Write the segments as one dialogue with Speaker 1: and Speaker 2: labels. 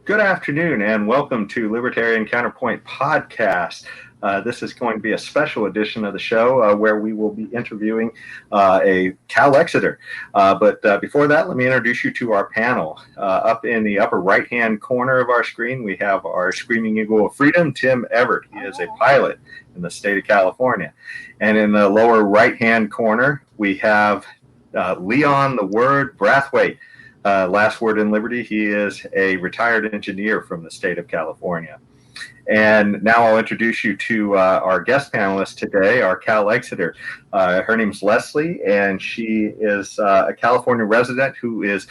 Speaker 1: Good afternoon and welcome to Libertarian Counterpoint Podcast. This is going to be a special edition of the show where we will be interviewing a Cal-Exiter. But before that, let me introduce you to our panel. Up in the upper right-hand corner of our screen, we have our Screaming Eagle of Freedom, Tim Everett. He is a pilot in the state of California. And in the lower right-hand corner, we have Leon the Word Brathwaite. Last word in Liberty, he is a retired engineer from the state of California. And now I'll introduce you to our guest panelist today, our Cal-Exiter. Her name's Leslie, and she is a California resident who is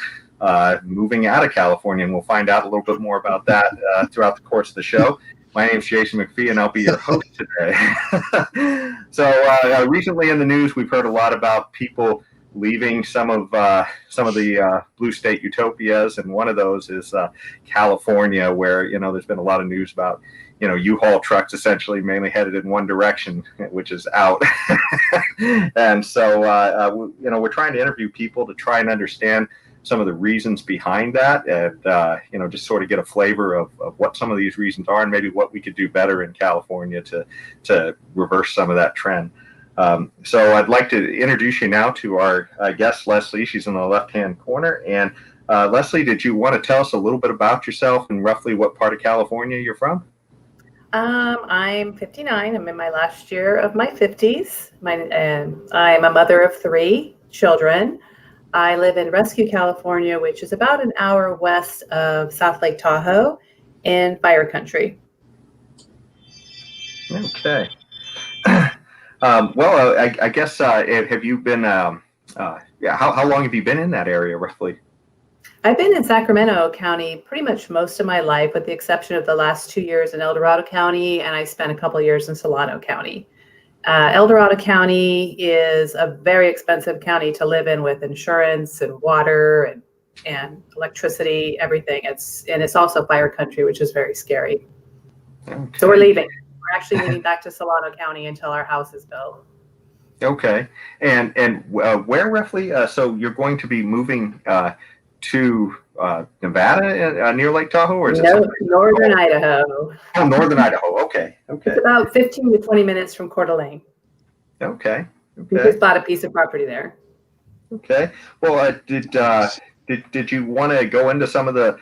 Speaker 1: moving out of California, and we'll find out a little bit more about that throughout the course of the show. My name's Jason McPhee, and I'll be your host today. So recently in the news, we've heard a lot about people leaving some of the blue state utopias, and one of those is California, where there's been a lot of news about U-Haul trucks essentially mainly headed in one direction, which is out. And so we're trying to interview people to try and understand some of the reasons behind that, and just sort of get a flavor of what some of these reasons are, and maybe what we could do better in California to reverse some of that trend. So I'd like to introduce you now to our guest, Leslie. She's in the left-hand corner. And Leslie, did you want to tell us a little bit about yourself and roughly what part of California you're from?
Speaker 2: I'm 59. I'm in my last year of my 50s. I'm a mother of 3 children. I live in Rescue, California, which is about an hour west of South Lake Tahoe in fire country.
Speaker 1: Okay. I guess have you been? How long have you been in that area roughly?
Speaker 2: I've been in Sacramento County pretty much most of my life, with the exception of the last 2 years in El Dorado County, and I spent a couple of years in Solano County. El Dorado County is a very expensive county to live in, with insurance and water and electricity, everything. It's also fire country, which is very scary. Okay. So we're leaving. We're actually moving back to Solano County until our house is built.
Speaker 1: Okay. And where roughly? So you're going to be moving to Nevada near Lake Tahoe, or is it
Speaker 2: northern Idaho?
Speaker 1: Oh, northern Idaho. Okay.
Speaker 2: It's about 15 to 20 minutes from Coeur d'Alene.
Speaker 1: Okay.
Speaker 2: We just bought a piece of property there.
Speaker 1: Okay. Well, did you want to go into some of the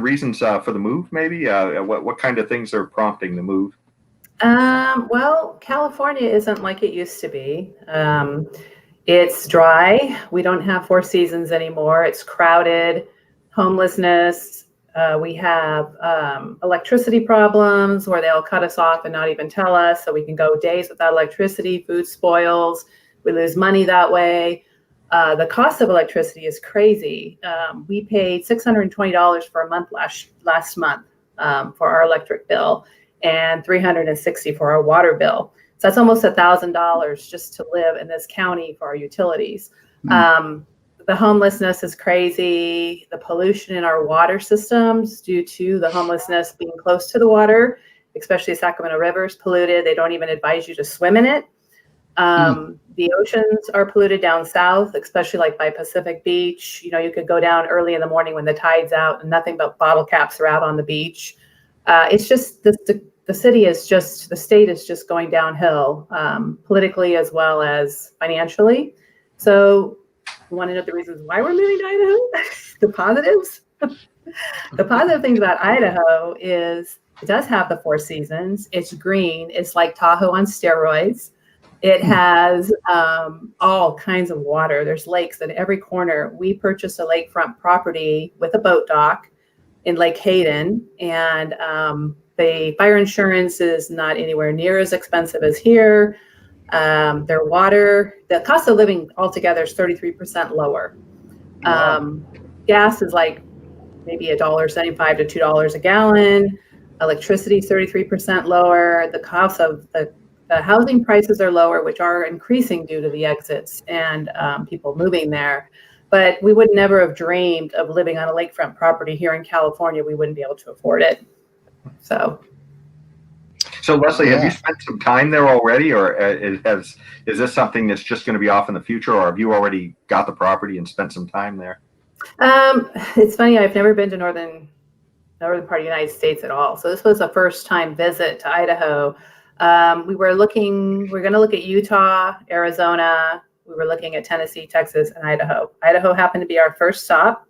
Speaker 1: reasons for the move? Maybe what kind of things are prompting the move?
Speaker 2: Well, California isn't like it used to be. It's dry. We don't have 4 seasons anymore. It's crowded. Homelessness. We have electricity problems where they'll cut us off and not even tell us, so we can go days without electricity. Food spoils. We lose money that way. The cost of electricity is crazy. We paid $620 for a month last month for our electric bill, and $360 for our water bill. So that's almost $1,000 just to live in this county for our utilities. Mm. The homelessness is crazy. The pollution in our water systems, due to the homelessness being close to the water, especially Sacramento River is polluted. They don't even advise you to swim in it. The oceans are polluted down south, especially like by Pacific Beach. You could go down early in the morning when the tide's out and nothing but bottle caps are out on the beach. It's just the state is just going downhill, politically as well as financially. So you want to know the reasons why we're moving to Idaho? The positives? The positive things about Idaho is it does have the 4 seasons. It's green. It's like Tahoe on steroids. It has all kinds of water. There's lakes at every corner. We purchased a lakefront property with a boat dock in Lake Hayden, and the fire insurance is not anywhere near as expensive as here. Their water, the cost of living altogether is 33% lower. Wow. Gas is like maybe $1.75 to $2 a gallon. Electricity is 33% lower. The cost of the housing prices are lower, which are increasing due to the exits and people moving there. But we would never have dreamed of living on a lakefront property here in California. We wouldn't be able to afford it. So
Speaker 1: Leslie, have you spent some time there already, or is this something that's just going to be off in the future, or have you already got the property and spent some time there?
Speaker 2: It's funny. I've never been to northern northern part of the United States at all. So this was a first time visit to Idaho. We're going to look at Utah, Arizona. We were looking at Tennessee, Texas, and Idaho. Idaho happened to be our first stop,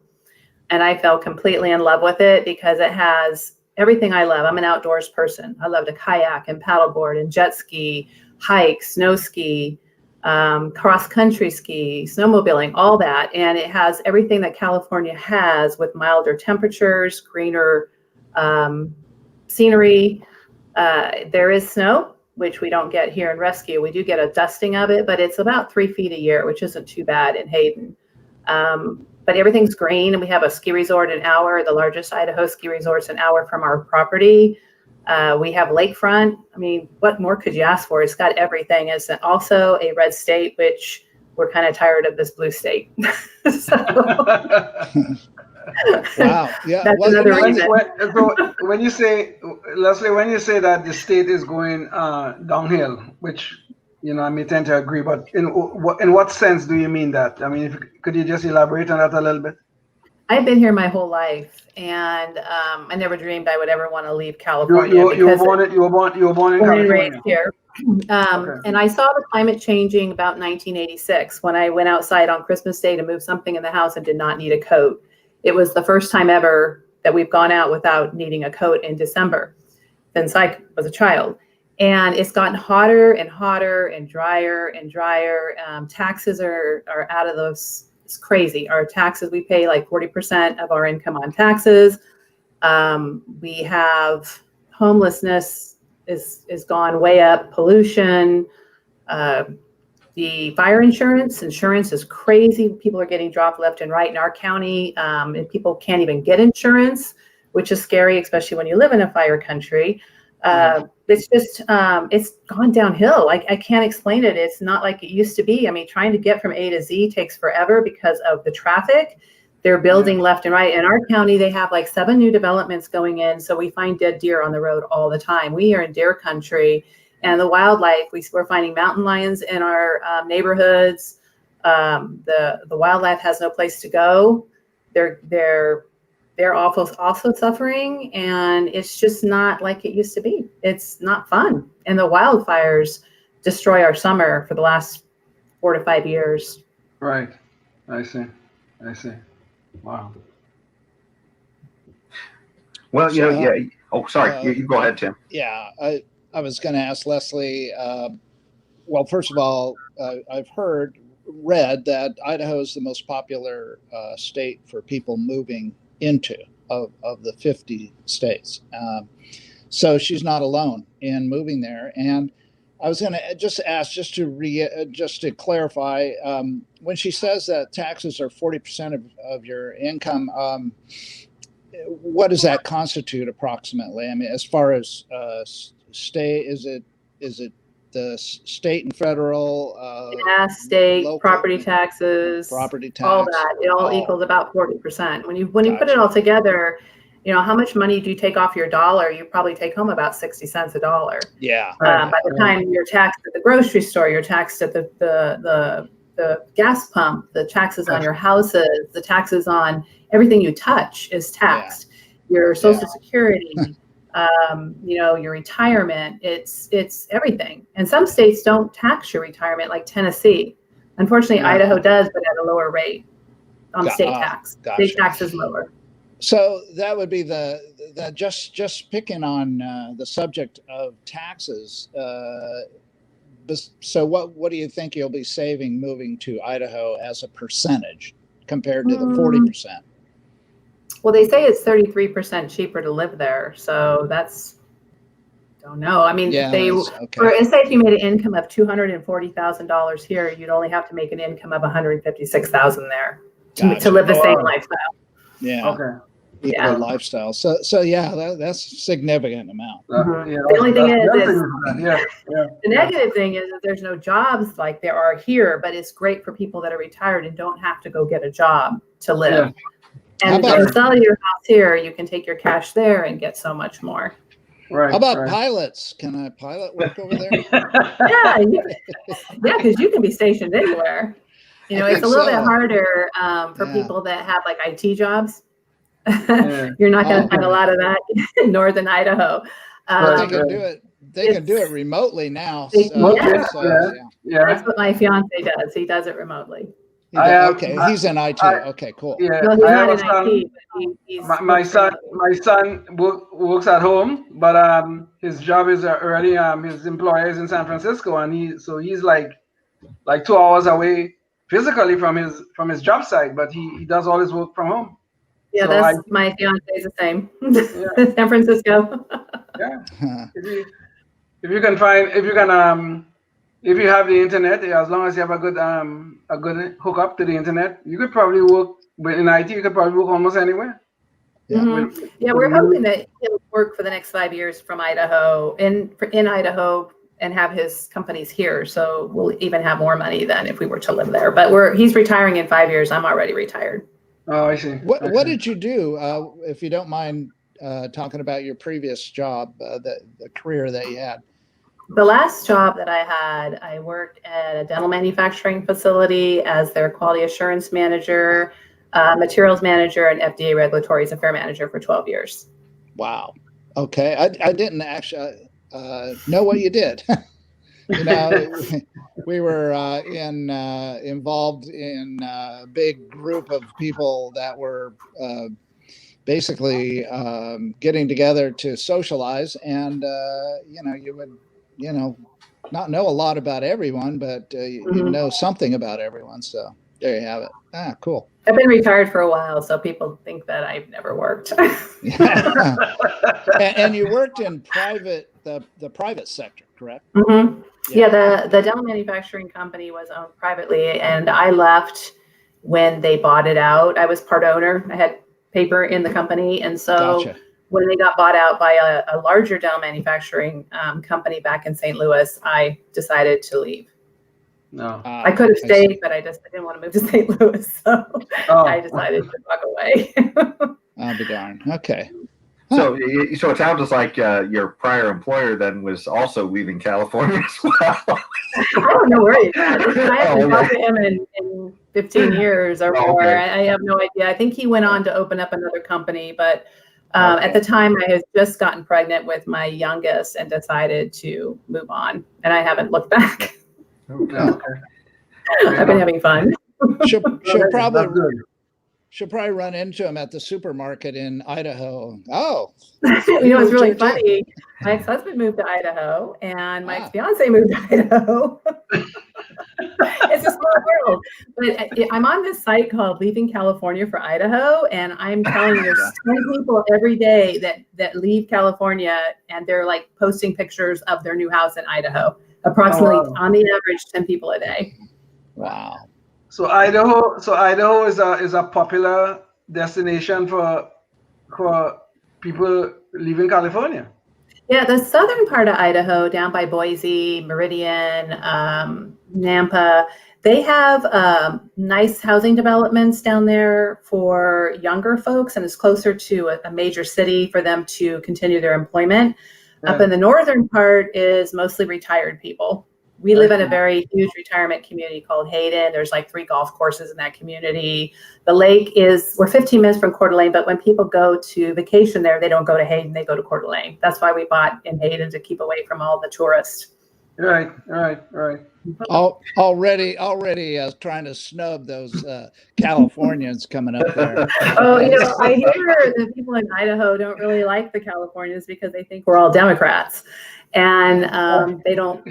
Speaker 2: and I fell completely in love with it because it has everything I love. I'm an outdoors person. I love to kayak and paddleboard and jet ski, hike, snow ski, cross-country ski, snowmobiling, all that. And it has everything that California has with milder temperatures, greener scenery. There is snow, which we don't get here in Rescue. We do get a dusting of it, but it's about 3 feet a year, which isn't too bad in Hayden. But everything's green, and we have a ski resort an hour, the largest Idaho ski resort's an hour from our property. We have lakefront. I mean, what more could you ask for? It's got everything. It's also a red state, which we're kind of tired of this blue state.
Speaker 3: Wow. Yeah.
Speaker 2: That's another reason.
Speaker 4: When you say, Leslie, when you say that the state is going downhill, which, I may tend to agree, but in what sense do you mean that? I mean, could you just elaborate on that a little bit?
Speaker 2: I've been here my whole life, and I never dreamed I would ever want to leave California.
Speaker 4: You were born in California.
Speaker 2: Raised here. And I saw the climate changing about 1986 when I went outside on Christmas Day to move something in the house and did not need a coat. It was the first time ever that we've gone out without needing a coat in December since I was a child. And it's gotten hotter and hotter and drier and drier. Taxes are out of those. It's crazy. Our taxes, we pay like 40% of our income on taxes. We have homelessness is gone way up. Pollution. The fire insurance is crazy. People are getting dropped left and right in our county, and people can't even get insurance, which is scary, especially when you live in a fire country. It's just, it's gone downhill. I can't explain it. It's not like it used to be. I mean, trying to get from A to Z takes forever because of the traffic. They're building left and right. In our county, they have like 7 new developments going in. So we find dead deer on the road all the time. We are in deer country. And the wildlife, we're finding mountain lions in our neighborhoods. The wildlife has no place to go. They're also suffering, and it's just not like it used to be. It's not fun. And the wildfires destroy our summer for the last 4 to 5 years.
Speaker 4: Right. I see. Wow.
Speaker 1: Well, Oh, sorry. You go ahead, Tim.
Speaker 3: Yeah. I was going to ask Leslie, well, first of all, I've read that Idaho is the most popular state for people moving into of the 50 states. So she's not alone in moving there. And I was going to just ask, just to clarify, when she says that taxes are 40% of your income, what does that constitute approximately? I mean, as far as state, is it the state and federal?
Speaker 2: State,
Speaker 3: local,
Speaker 2: property taxes, all that. It all equals about 40%. When you put it all together, how much money do you take off your dollar? You probably take home about 60 cents a dollar.
Speaker 3: Yeah.
Speaker 2: By the time you're taxed at the grocery store, you're taxed at the gas pump, the taxes on your houses, the taxes on everything you touch is taxed. Yeah. Your Social Security. Your retirement, it's everything. And some states don't tax your retirement, like Tennessee. Unfortunately, Idaho does, but at a lower rate on state tax.
Speaker 3: Gotcha.
Speaker 2: State tax is lower.
Speaker 3: So that would be the just picking on the subject of taxes. So what do you think you'll be saving moving to Idaho as a percentage compared to the 40%?
Speaker 2: Well, they say it's 33% cheaper to live there. So don't know. I mean, say if you made an income of $240,000 here, you'd only have to make an income of $156,000 there to live the same lifestyle.
Speaker 3: Yeah.
Speaker 4: Okay.
Speaker 3: Equal lifestyle. So that's a significant amount.
Speaker 2: The only thing is the negative thing is that there's no jobs like there are here, but it's great for people that are retired and don't have to go get a job to live. Yeah. And sell your house here, you can take your cash there and get so much more.
Speaker 3: Right. How about pilots? Can a pilot work over there?
Speaker 2: Because you can be stationed anywhere. It's a little bit harder for people that have like IT jobs. You're not going to find a lot of that in northern Idaho.
Speaker 3: They can do it. They can do it remotely now.
Speaker 2: Yes.
Speaker 4: Yeah.
Speaker 2: That's what my fiance does. He does it remotely.
Speaker 3: He's in IT. Okay, cool.
Speaker 4: Yeah,
Speaker 2: No, he's not in
Speaker 4: son,
Speaker 2: IT, but he's
Speaker 4: my son works at home, but his job is early. His employer is in San Francisco, and he's like 2 hours away physically from his job site, but he does all his work from home.
Speaker 2: Yeah,
Speaker 4: so
Speaker 2: my fiance is the same. Yeah. San Francisco.
Speaker 4: Yeah. If you have the internet, as long as you have a good hookup to the internet, you could probably work in IT. You could probably work almost anywhere.
Speaker 3: Yeah,
Speaker 2: we're hoping that he'll work for the next 5 years from Idaho, in Idaho, and have his companies here. So we'll even have more money than if we were to live there. But he's retiring in 5 years. I'm already retired.
Speaker 4: Oh, I see.
Speaker 3: What did you do, if you don't mind talking about your previous job, the career that you had?
Speaker 2: The last job that I had, I worked at a dental manufacturing facility as their quality assurance manager, materials manager, and FDA regulatory affair manager for 12 years.
Speaker 3: Wow. Okay. I didn't actually know what you did. We were involved in a big group of people that were basically getting together to socialize, and you would not know a lot about everyone, but you know something about everyone. So there you have it. Cool.
Speaker 2: I've been retired for a while, so people think that I've never worked.
Speaker 3: And you worked in the private sector, correct?
Speaker 2: Mm-hmm. Yeah, the dental manufacturing company was owned privately, and I left when they bought it out. I was part owner. I had paper in the company, and so
Speaker 3: Gotcha.
Speaker 2: When they got bought out by a larger dental manufacturing company back in St. Louis, I decided to leave.
Speaker 4: No,
Speaker 2: I could have stayed, but I didn't want to move to St. Louis, so I decided to walk away.
Speaker 3: I'll be darned. Okay.
Speaker 1: So it sounds like your prior employer then was also leaving California as well.
Speaker 2: I don't know where he's at. I haven't talked to him in 15 years or more.
Speaker 1: Okay.
Speaker 2: I have no idea. I think he went on to open up another company, but at the time I had just gotten pregnant with my youngest and decided to move on, and I haven't looked back.
Speaker 1: Okay.
Speaker 2: I've been having fun.
Speaker 3: She'll probably run into him at the supermarket in Idaho. Oh,
Speaker 2: it's really funny. My ex-husband moved to Idaho, and my ex-fiance moved to Idaho. It's a small world. But I'm on this site called Leaving California for Idaho, and I'm telling you, there's 10 people every day that leave California, and they're like posting pictures of their new house in Idaho. Approximately, on the average, 10 people a day.
Speaker 3: Wow.
Speaker 4: So Idaho is a popular destination for people leaving California.
Speaker 2: Yeah, the southern part of Idaho, down by Boise, Meridian, Nampa, they have nice housing developments down there for younger folks, and it's closer to a major city for them to continue their employment. Up in the northern part is mostly retired people. We live in a very huge retirement community called Hayden. There's like 3 golf courses in that community. The lake we're 15 minutes from Coeur d'Alene, but when people go to vacation there, they don't go to Hayden, they go to Coeur d'Alene. That's why we bought in Hayden, to keep away from all the tourists.
Speaker 4: Right.
Speaker 3: Already trying to snub those Californians coming up there.
Speaker 2: Oh, I hear that people in Idaho don't really like the Californians because they think we're all Democrats. And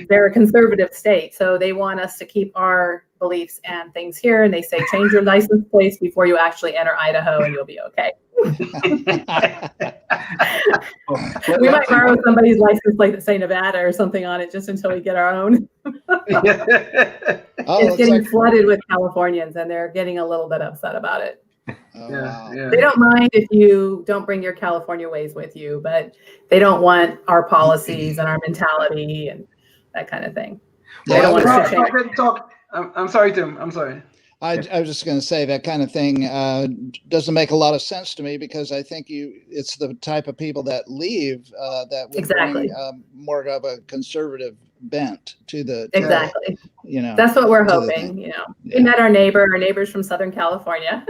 Speaker 2: they're a conservative state. So they want us to keep our beliefs and things here. And they say, change your license plates before you actually enter Idaho and you'll be okay. We might borrow somebody's license plate that say Nevada or something on it just until we get our own. It's getting flooded with Californians, and they're getting a little bit upset about it. They don't mind if you don't bring your California ways with you, but they don't want our policies and our mentality and that kind of thing. They don't want us to change.
Speaker 4: I'm sorry, Tim. I'm sorry.
Speaker 3: I was just going to say that kind of thing doesn't make a lot of sense to me, because I think it's the type of people that leave that would bring more of a conservative bent to the
Speaker 2: that's what we're hoping. We met our neighbors from Southern California.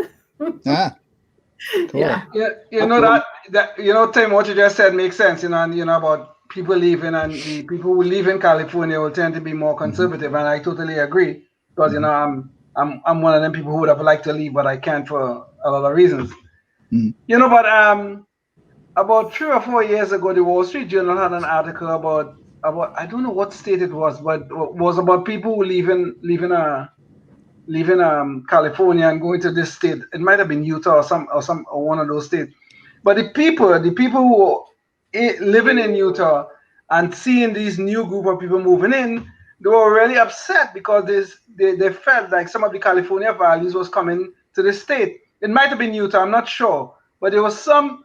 Speaker 3: Cool.
Speaker 2: Yeah.
Speaker 4: Yeah, Tim, what you just said makes sense. And about people leaving, and the people who live in California will tend to be more conservative, and I totally agree because I'm one of them people who would have liked to leave, but I can't for a lot of reasons. But about 3 or 4 years ago, the Wall Street Journal had an article about I don't know what state it was, but it was about people who leaving California and going to this state. It might have been Utah or one of those states. But the people who living in Utah and seeing these new group of people moving in, they were really upset because they felt like some of the California values was coming to the state. It might have been Utah, I'm not sure, but there was some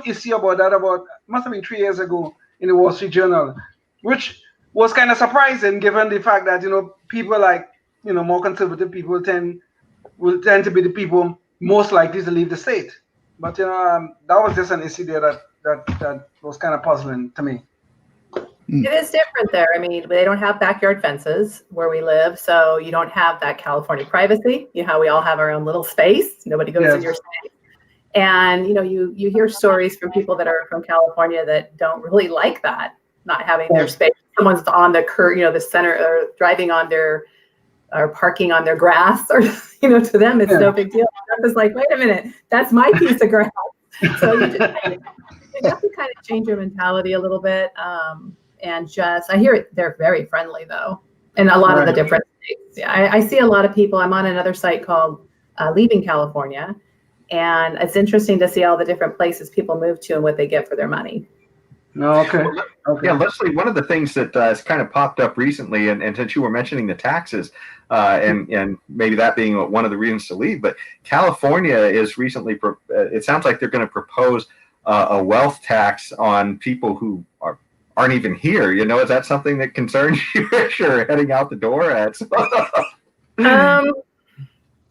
Speaker 4: issue about that must have been 3 years ago in the Wall Street Journal, which was kind of surprising given the fact that people like more conservative people will tend to be the people most likely to leave the state. But that was just an issue there that was kind of puzzling to me.
Speaker 2: It is different there. I mean, they don't have backyard fences where we live, so you don't have that California privacy. How we all have our own little space. Nobody goes in your space. And you hear stories from people that are from California that don't really like that, not having their space. Someone's on the curb, the center, or driving on their, or parking on their grass, or to them it's no big deal. It's like, wait a minute, that's my piece of grass. So you have to kind of change your mentality a little bit. And I hear they're very friendly though, in a lot of the different states. Yeah, I see a lot of people. I'm on another site called Leaving California, and it's interesting to see all the different places people move to and what they get for their money.
Speaker 4: Okay.
Speaker 1: Yeah, Leslie, one of the things that has kind of popped up recently, and since you were mentioning the taxes, and maybe that being one of the reasons to leave, but California is recently, it sounds like they're going to propose a wealth tax on people who aren't even here. Is that something that concerns you as you're heading out the door?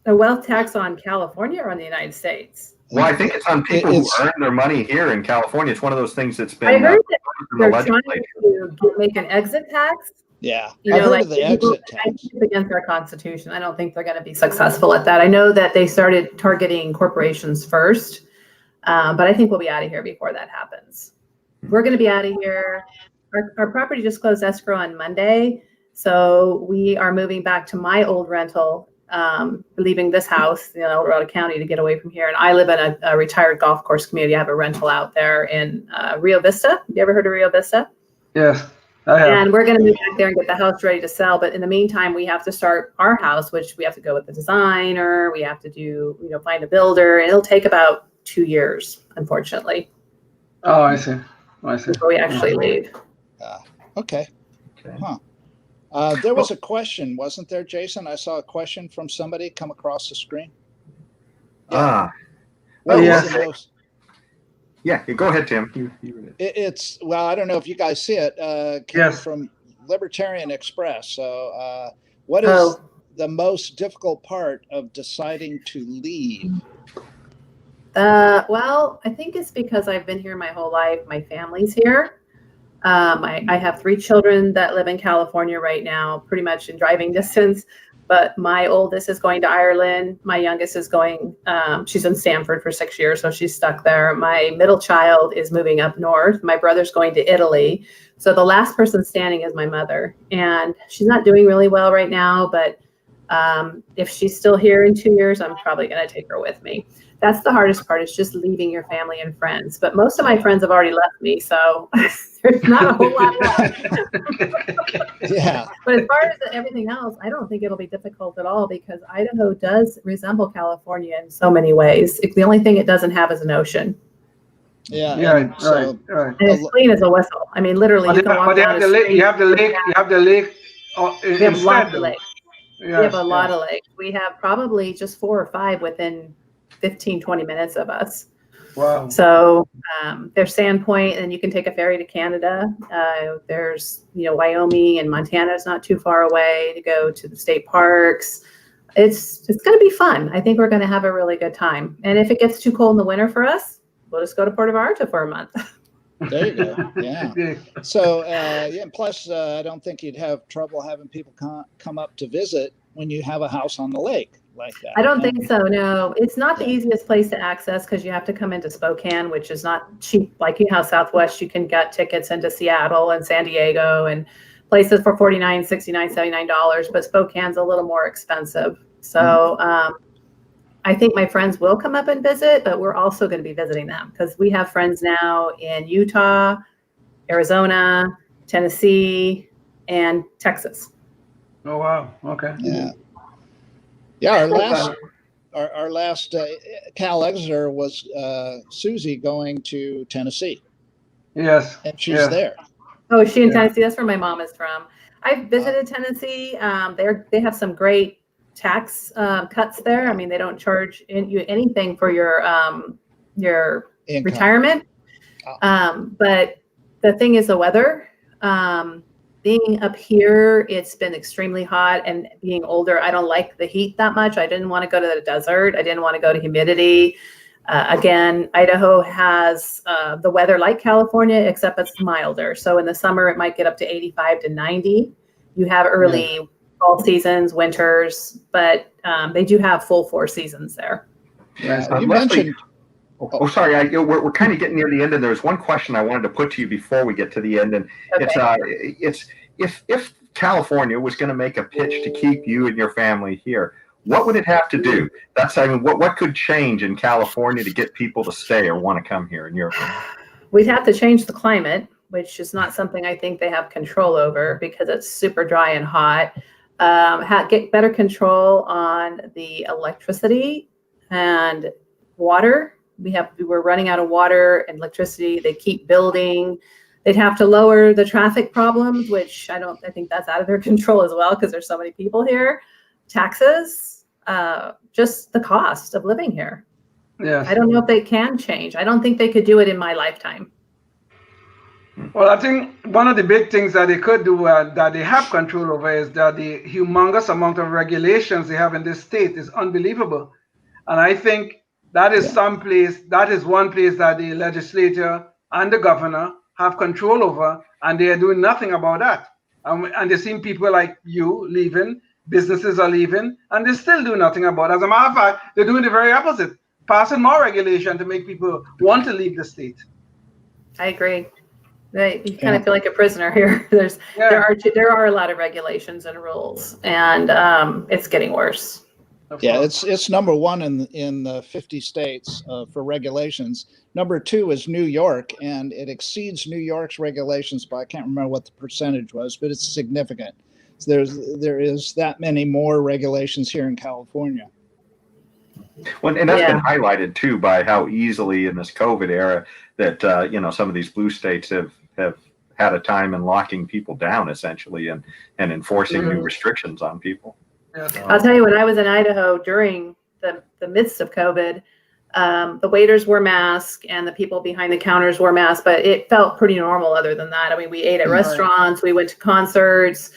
Speaker 2: A wealth tax on California or on the United States?
Speaker 1: Well, I think it's on people who earn their money here in California. It's one of those things that's been.
Speaker 2: I heard that they're trying to make an exit tax.
Speaker 3: Yeah, I've heard of the exit tax.
Speaker 2: Against our Constitution. I don't think they're going to be successful at that. I know that they started targeting corporations first, but I think we'll be out of here before that happens. We're going to be out of here. Our property just closed escrow on Monday, so we are moving back to my old rental. Leaving this house, El Dorado County, to get away from here. And I live in a retired golf course community. I have a rental out there in Rio Vista. Have you ever heard of Rio Vista?
Speaker 4: Yes, I have.
Speaker 2: And we're going to move back there and get the house ready to sell. But in the meantime, we have to start our house, which we have to go with the designer. We have to do, find a builder. It'll take about 2 years, unfortunately.
Speaker 4: Oh, I see.
Speaker 2: Before we actually leave.
Speaker 3: Okay. Huh. There was a question, wasn't there, Jason? I saw a question from somebody come across the screen.
Speaker 1: Yeah. Yeah, go ahead, Tim.
Speaker 3: It's I don't know if you guys see it. Came from Libertarian Express. So, what is the most difficult part of deciding to leave?
Speaker 2: Well, I think it's because I've been here my whole life. My family's here. I have 3 children that live in California right now, pretty much in driving distance. But my oldest is going to Ireland. My youngest is going, she's in Stanford for 6 years, so she's stuck there. My middle child is moving up north. My brother's going to Italy. So the last person standing is my mother. And she's not doing really well right now, but if she's still here in 2 years, I'm probably going to take her with me. That's the hardest part, is just leaving your family and friends. But most of my friends have already left me, so there's not a whole lot left.
Speaker 3: Yeah.
Speaker 2: But as far as everything else, I don't think it'll be difficult at all, because Idaho does resemble California in so many ways. The only thing it doesn't have is an ocean.
Speaker 3: Yeah.
Speaker 4: Right.
Speaker 2: And it's clean as a whistle. I mean, literally, you can walk down
Speaker 4: the lake. You have the lake. You have the lake.
Speaker 2: We have lots of lakes.
Speaker 4: Yes,
Speaker 2: we have a lot of lakes. We have probably just 4 or 5 within 15, 20 minutes of us.
Speaker 4: Wow.
Speaker 2: So there's Sandpoint, and you can take a ferry to Canada. There's, Wyoming and Montana is not too far away to go to the state parks. It's going to be fun. I think we're going to have a really good time. And if it gets too cold in the winter for us, we'll just go to Puerto Vallarta for a month.
Speaker 3: There you go. Yeah. So, plus, I don't think you'd have trouble having people come up to visit when you have a house on the lake. like that.
Speaker 2: I don't think so. No, it's not the easiest place to access because you have to come into Spokane, which is not cheap. Like how Southwest, you can get tickets into Seattle and San Diego and places for $49, $69, $79, but Spokane's a little more expensive. So I think my friends will come up and visit, but we're also going to be visiting them because we have friends now in Utah, Arizona, Tennessee, and Texas.
Speaker 4: Oh wow! Okay.
Speaker 3: Yeah. Our last Cal-Exiter was Susie going to Tennessee.
Speaker 4: Yes.
Speaker 3: And she's there.
Speaker 2: Oh, is she in Tennessee? That's where my mom is from. I've visited Tennessee. They have some great tax cuts there. I mean, they don't charge you anything for your income. Retirement. But the thing is the weather. Being up here, it's been extremely hot, and being older, I don't like the heat that much. I didn't want to go to the desert. I didn't want to go to humidity. Again, Idaho has the weather like California, except it's milder. So in the summer, it might get up to 85 to 90. You have early fall seasons, winters, but they do have full 4 seasons there.
Speaker 3: Yeah, you mentioned.
Speaker 1: Oh, sorry. We're kind of getting near the end, and there's one question I wanted to put to you before we get to the end, and it's if California was going to make a pitch to keep you and your family here, what would it have to do? What could change in California to get people to stay or want to come here, in your opinion?
Speaker 2: We'd have to change the climate, which is not something I think they have control over because it's super dry and hot. Get better control on the electricity and water. We're running out of water and electricity. They keep building. They'd have to lower the traffic problems, which I think that's out of their control as well because there's so many people here. Taxes, just the cost of living here. Yeah. I don't know if they can change. I don't think they could do it in my lifetime.
Speaker 4: Well, I think one of the big things that they could do that they have control over is that the humongous amount of regulations they have in this state is unbelievable. And I think that is one place that the legislature and the governor have control over, and they are doing nothing about that. And they're seeing people like you leaving, businesses are leaving, and they still do nothing about it. As a matter of fact, they're doing the very opposite, passing more regulation to make people want to leave the state.
Speaker 2: I agree. You kind of feel like a prisoner here. There are a lot of regulations and rules, and it's getting worse.
Speaker 3: Yeah, it's number one in the 50 states for regulations. Number 2 is New York, and it exceeds New York's regulations by, I can't remember what the percentage was, but it's significant. So there is that many more regulations here in California.
Speaker 1: Well, and that's been highlighted too by how easily in this COVID era that some of these blue states have had a time in locking people down essentially and enforcing new restrictions on people.
Speaker 2: I'll tell you, when I was in Idaho during the midst of COVID, the waiters were masked and the people behind the counters were masked, but it felt pretty normal other than that. I mean, we ate at restaurants, we went to concerts,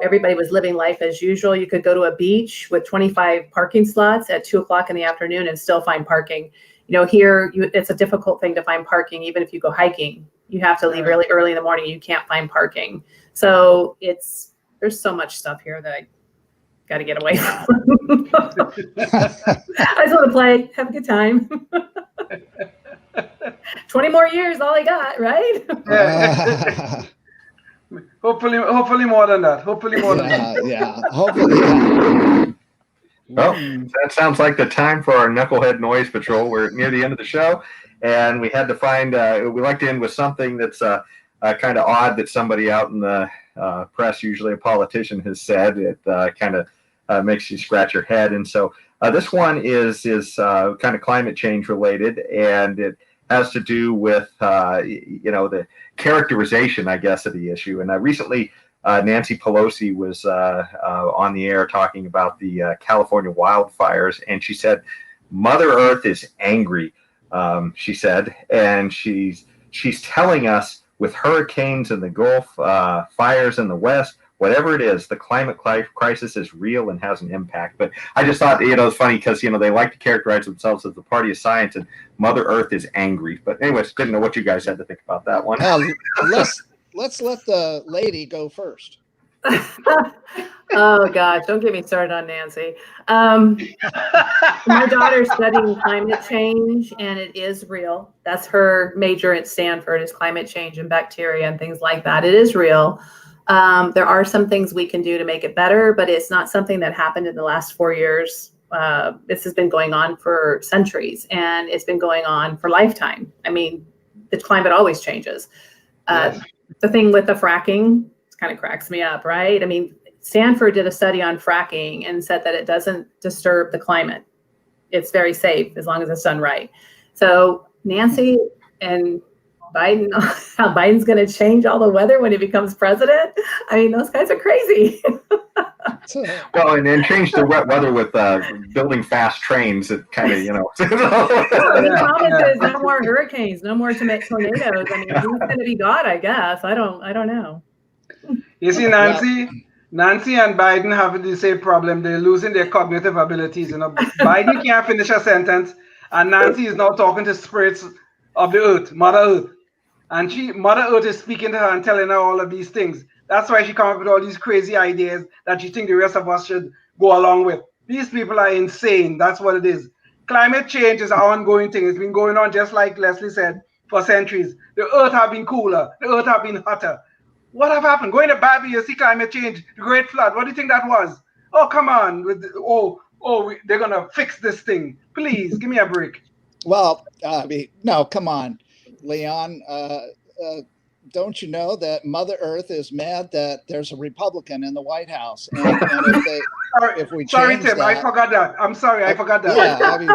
Speaker 2: everybody was living life as usual. You could go to a beach with 25 parking slots at 2:00 in the afternoon and still find parking. Here it's a difficult thing to find parking. Even if you go hiking, you have to leave really early in the morning. You can't find parking. So there's so much stuff here that I got to get away from. I just want to play, have a good time. 20 more years, all I got, right?
Speaker 4: Hopefully more than that. Hopefully more than that.
Speaker 3: Yeah, hopefully.
Speaker 1: Well, that sounds like the time for our Knucklehead Noise Patrol. We're near the end of the show, and we had to find. We like to end with something that's kind of odd that somebody out in the press, usually a politician, has said. It kind of makes you scratch your head, and so this one is kind of climate change related, and it has to do with the characterization, I guess, of the issue. And recently, Nancy Pelosi was on the air talking about the California wildfires, and she said, "Mother Earth is angry," she said, and she's telling us with hurricanes in the Gulf, fires in the West, whatever it is, the climate crisis is real and has an impact. But I just thought, it's funny because, they like to characterize themselves as the party of science, and Mother Earth is angry. But anyways, didn't know what you guys had to think about that one.
Speaker 3: Let's let the lady go first.
Speaker 2: Oh gosh, don't get me started on Nancy. My daughter's studying climate change, and it is real. That's her major at Stanford, is climate change and bacteria and things like that. It is real. There are some things we can do to make it better, but it's not something that happened in the last 4 years. This has been going on for centuries, and it's been going on for lifetime. I mean, the climate always changes.
Speaker 4: Yes.
Speaker 2: The thing with the fracking kind of cracks me up, right? I mean, Stanford did a study on fracking and said that it doesn't disturb the climate. It's very safe as long as it's done right. So Nancy and Biden, how Biden's going to change all the weather when he becomes president? I mean, those guys are crazy.
Speaker 1: Well, and change the wet weather with building fast trains. It kind of,
Speaker 2: He promises no more hurricanes, no more tornadoes. I mean, who's going to be God? I guess I don't know.
Speaker 4: You see, Nancy and Biden have the same problem. They're losing their cognitive abilities. You know, Biden can't finish a sentence, and Nancy is now talking to spirits of the earth, Mother Earth, and Mother Earth is speaking to her and telling her all of these things. That's why she comes up with all these crazy ideas that she thinks the rest of us should go along with. These people are insane. That's what it is. Climate change is an ongoing thing. It's been going on, just like Leslie said, for centuries. The earth have been cooler. The earth have been hotter. What have happened? Going to Babylon, you see climate change, the Great Flood. What do you think that was? Oh, come on. They're going to fix this thing. Please, give me a break.
Speaker 3: Well, no, come on, Leon. Don't you know that Mother Earth is mad that there's a Republican in the White House? And if we
Speaker 4: sorry,
Speaker 3: change
Speaker 4: Tim,
Speaker 3: that,
Speaker 4: I forgot that. I'm sorry, I forgot that.
Speaker 3: Yeah, I mean,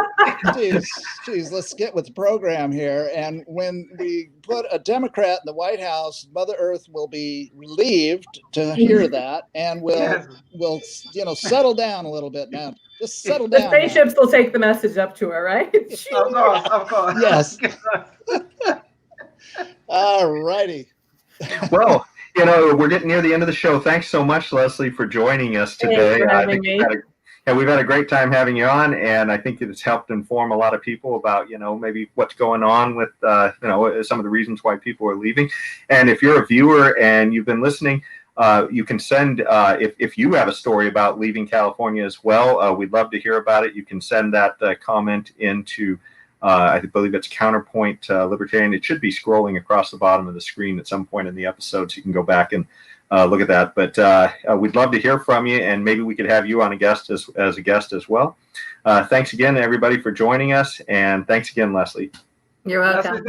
Speaker 3: geez, let's get with the program here. And when we put a Democrat in the White House, Mother Earth will be relieved to hear that, and will settle down a little bit now. Just settle down.
Speaker 2: The spaceships will take the message up to her, right?
Speaker 4: Of course.
Speaker 3: Yes. All righty.
Speaker 1: Well, we're getting near the end of the show. Thanks so much, Leslie, for joining us today. We've had a great time having you on, and I think it's helped inform a lot of people about, maybe what's going on with, some of the reasons why people are leaving. And if you're a viewer and you've been listening, you can send, if you have a story about leaving California as well, we'd love to hear about it. You can send that comment into I believe it's Counterpoint Libertarian. It should be scrolling across the bottom of the screen at some point in the episode, so you can go back and look at that. But we'd love to hear from you, and maybe we could have you on as a guest as well. Thanks again, everybody, for joining us, and thanks again, Leslie.
Speaker 2: You're welcome.